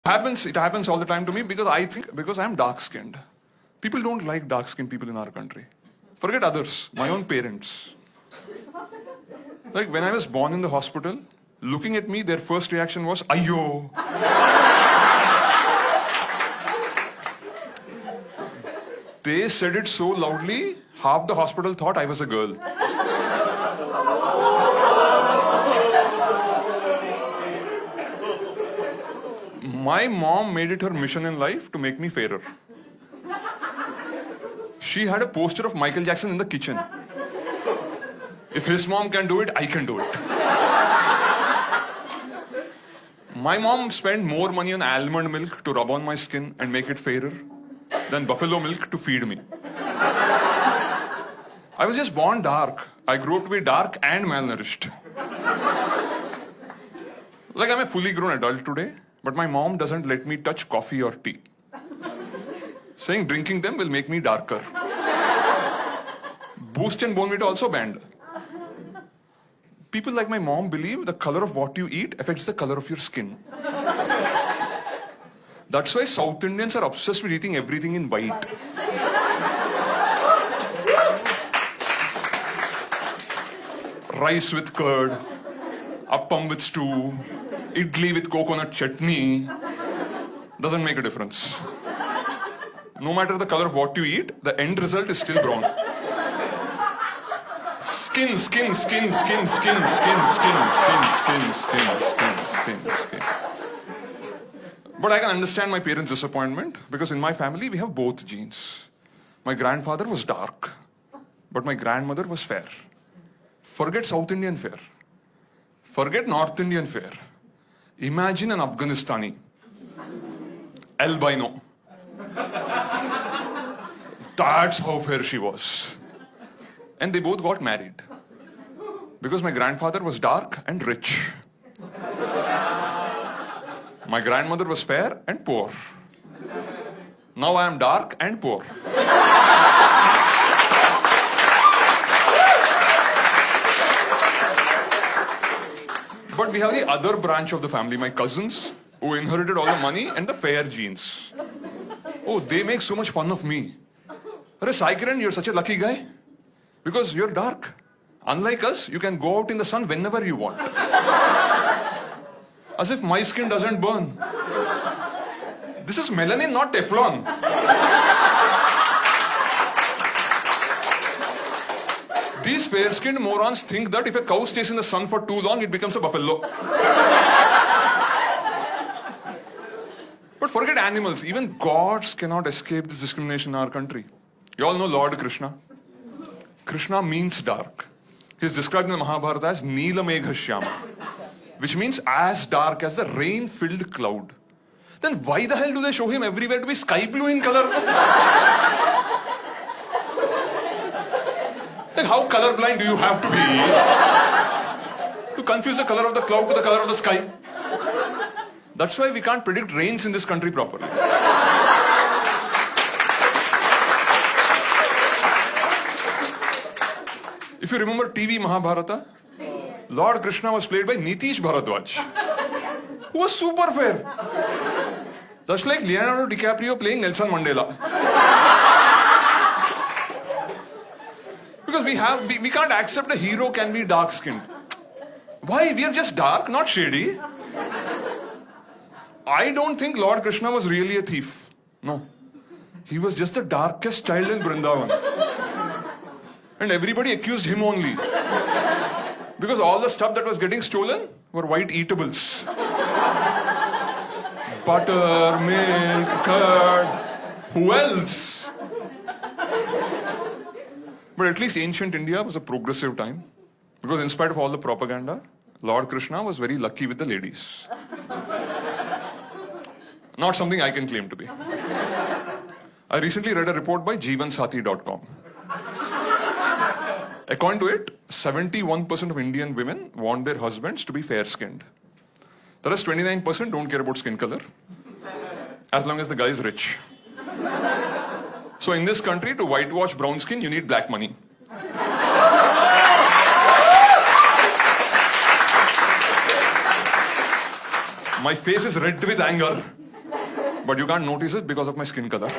It happens all the time to me because I think because I'm dark skinned. People don't like dark skinned people in our country. Forget others, my own parents. Like when I was born in the hospital, looking at me, their first reaction was, Ayyo. They said it so loudly, half the hospital thought I was a girl. My mom made it her mission in life to make me fairer. She had a poster of Michael Jackson in the kitchen. If his mom can do it, I can do it. My mom spent more money on almond milk to rub on my skin and make it fairer than buffalo milk to feed me. I was just born dark. I grew up to be dark and malnourished. Like I'm a fully grown adult today, but my mom doesn't let me touch coffee or tea. Saying drinking them will make me darker. Boost and Bonvita also banned. People like my mom believe the color of what you eat affects the color of your skin. That's why South Indians are obsessed with eating everything in white. Rice with curd, appam with stew, idli with coconut chutney. Doesn't make a difference. No matter the color of what you eat, the end result is still brown. Skin, skin, skin, skin, skin, skin, skin, skin, skin, skin, skin, skin, skin. But I can understand my parents' disappointment because in my family we have both genes. My grandfather was dark, but my grandmother was fair. Forget South Indian fair. Forget North Indian fair. Imagine an Afghanistani. Albino. That's how fair she was. And they both got married. Because my grandfather was dark and rich. My grandmother was fair and poor. Now I am dark and poor. But we have the other branch of the family, my cousins, who inherited all the money and the fair genes. Oh, they make so much fun of me. Arey Sai Kiran, you're such a lucky guy. Because you're dark. Unlike us, you can go out in the sun whenever you want. As if my skin doesn't burn. This is melanin, not Teflon. These fair-skinned morons think that if a cow stays in the sun for too long, it becomes a buffalo. But forget animals. Even gods cannot escape this discrimination in our country. You all know Lord Krishna. Krishna means dark. He is described in the Mahabharata as Neela Megha which means as dark as the rain-filled cloud. Then why the hell do they show him everywhere to be sky blue in color? Like how colorblind do you have to be to confuse the color of the cloud to the color of the sky? That's why we can't predict rains in this country properly. If you remember TV Mahabharata, Lord Krishna was played by Nitish Bharadwaj, who was super fair. That's like Leonardo DiCaprio playing Nelson Mandela. Because we can't accept a hero can be dark-skinned. Why? We are just dark, not shady. I don't think Lord Krishna was really a thief. No. He was just the darkest child in Vrindavan. And everybody accused him only. Because all the stuff that was getting stolen were white eatables. Butter, milk, curd. Who else? But at least ancient India was a progressive time. Because in spite of all the propaganda, Lord Krishna was very lucky with the ladies. Not something I can claim to be. I recently read a report by Jeevansathi.com. According to it, 71% of Indian women want their husbands to be fair-skinned. The rest 29% don't care about skin color, as long as the guy is rich. So in this country, to whitewash brown skin, you need black money. My face is red with anger. But you can't notice it because of my skin color.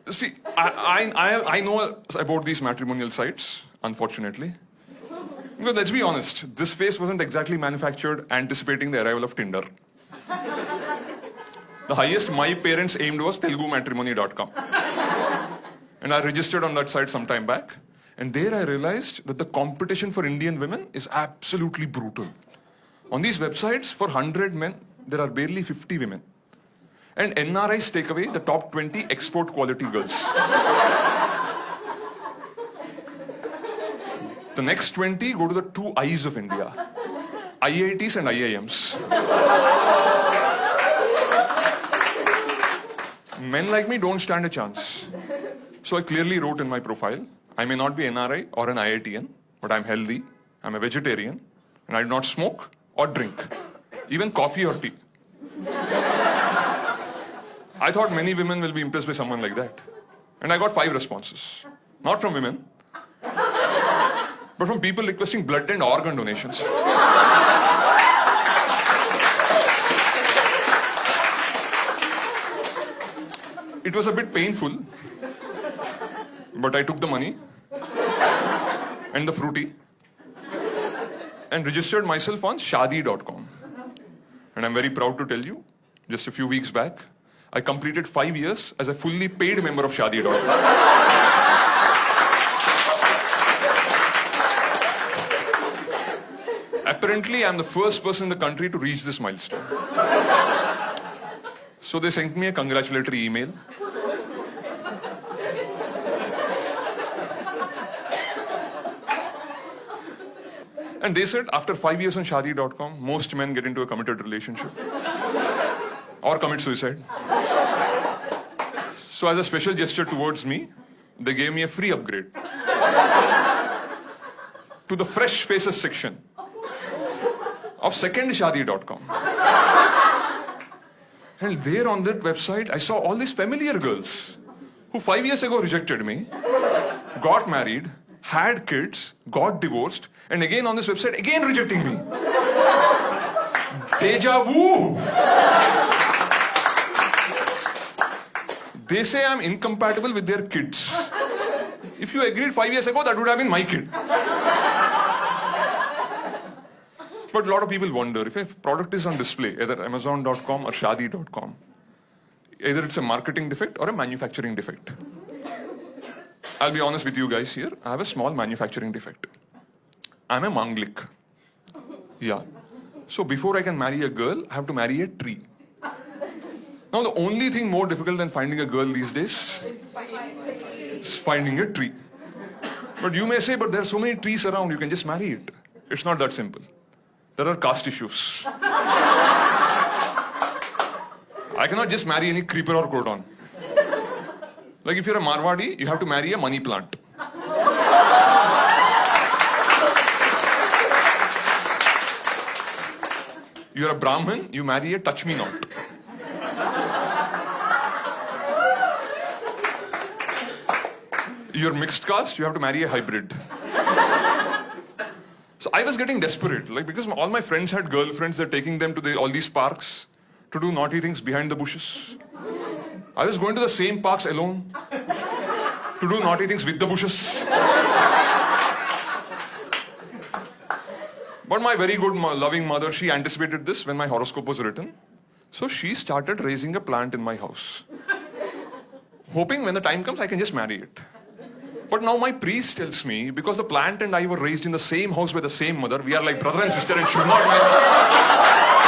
See, I know about these matrimonial sites, unfortunately. Because let's be honest, this face wasn't exactly manufactured anticipating the arrival of Tinder. The highest my parents aimed was telugumatrimony.com. And I registered on that site some time back. And there I realized that the competition for Indian women is absolutely brutal. On these websites, for 100 men, there are barely 50 women. And NRIs take away the top 20 export quality girls. The next 20 go to the two eyes of India, IITs and IIMs. Men like me don't stand a chance. So I clearly wrote in my profile, I may not be NRI or an IITian, but I'm healthy, I'm a vegetarian, and I do not smoke or drink, even coffee or tea. I thought many women will be impressed by someone like that. And I got 5 responses. Not from women, but from people requesting blood and organ donations. It was a bit painful, but I took the money and the fruity and registered myself on Shaadi.com. And I'm very proud to tell you, just a few weeks back, I completed 5 years as a fully paid member of Shaadi.com. Apparently, I'm the first person in the country to reach this milestone. So they sent me a congratulatory email. And they said, after 5 years on Shaadi.com, most men get into a committed relationship or commit suicide. So as a special gesture towards me, they gave me a free upgrade to the Fresh Faces section of second Shaadi.com. And there on that website, I saw all these familiar girls who 5 years ago rejected me, got married, had kids, got divorced, and again on this website, again rejecting me. Deja vu! They say I'm incompatible with their kids. If you agreed 5 years ago, that would have been my kid. But a lot of people wonder, if a product is on display, either Amazon.com or Shaadi.com, either it's a marketing defect or a manufacturing defect. I'll be honest with you guys here, I have a small manufacturing defect. I'm a Manglik. Yeah. So before I can marry a girl, I have to marry a tree. Now the only thing more difficult than finding a girl these days is finding a tree. But you may say, but there are so many trees around, you can just marry it. It's not that simple. There are caste issues. I cannot just marry any creeper or cordon. Like if you're a Marwadi, you have to marry a money plant. You're a Brahmin, you marry a touch me not. You're mixed caste, you have to marry a hybrid. So I was getting desperate, like because all my friends had girlfriends, they're taking them to all these parks to do naughty things behind the bushes. I was going to the same parks alone to do naughty things with the bushes. But my very good, loving mother, she anticipated this when my horoscope was written. So she started raising a plant in my house, hoping when the time comes, I can just marry it. But now my priest tells me, because the plant and I were raised in the same house by the same mother, we are like brother and sister and should not marry.